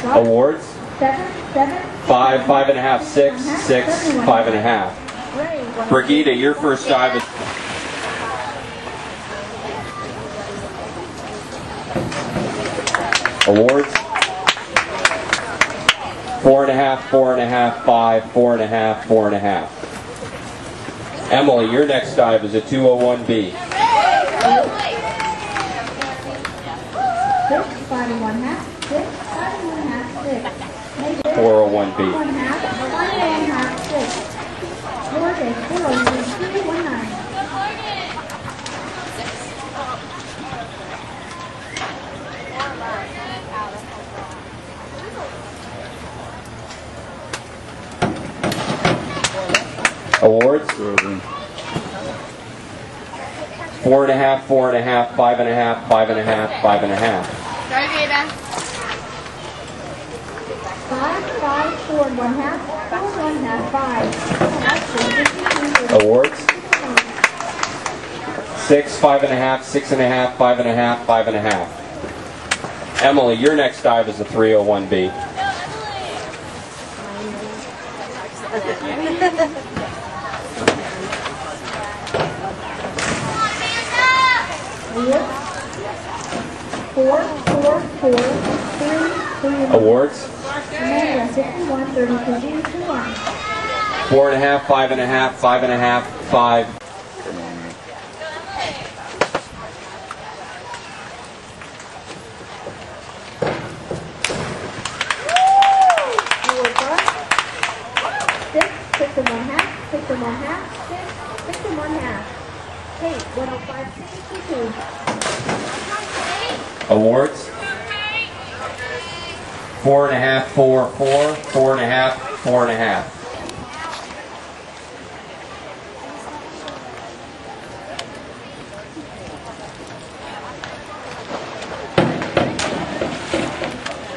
Awards. 5, 5.5, 6, 6, 5.5. Brigitte, your first dive is... Awards. 4.5, 4.5, 5, 4.5, 4.5. Emily, your next dive is a 201B. 6, 5.5, 6, 5.5, 6. 401B. 1/2, 6. 4 days, 4, 3, 1, 9. Awards. 4.5, 4.5, 5.5, 5.5, 5.5. 5, 5, 4, 1/2, 4, 1/2, 5. Awards. 6, 5.5, 6.5, 5.5, 5.5. Emily, your next dive is a 301B. Four, 4, 4, 3, 3. Awards. 61, 32, 1. 4.5, 5.5, 5.5, 5. Six, 6 and 1/2, 6 and 1/2, 6, 6 and 1/2. 8, 105, 62. Awards. 4.5, 4, 4, 4.5, 4.5.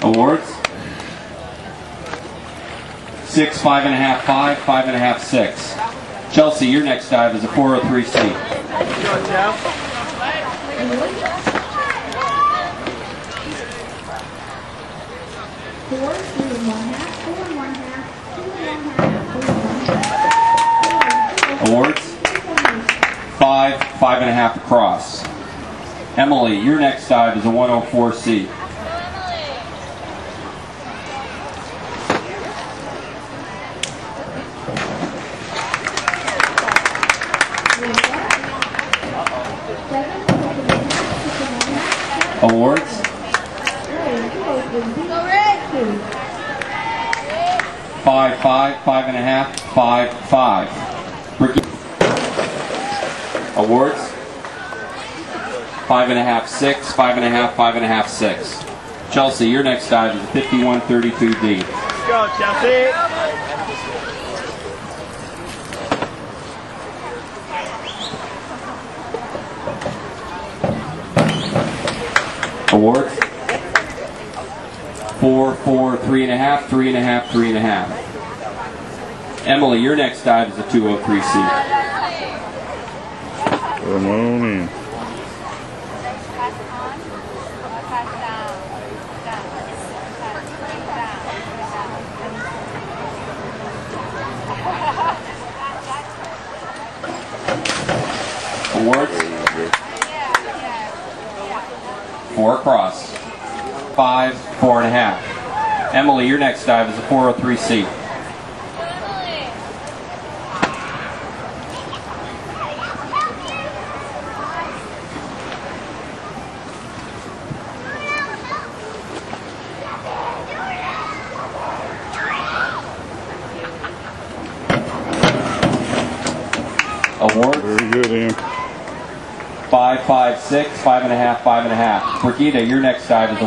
Awards. 6, 5.5, 5, 5.5, 6. Chelsea, your next dive is a 403C. Four, 3 and 1/2, 4 and 1/2, 2 and 1/2, Awards. 5, 5.5 across. Emily, your next dive is a 104C. Awards. 5, 5, 5.5, 5, 5. Awards. 5.5, 6, 5.5, 5.5, 6. Chelsea, your next dive is a 5132D. Let's go, Chelsea. Awards. 4, 4, 3.5, 3.5, 3.5. Emily, your next dive is a 203C. Come on in. Awards. 4 across. 5, 4.5. Emily, your next dive is a 403C. Awards. Very good, Ian. 5, 5, 6, 5.5, 5.5. Brigitte, your next dive is a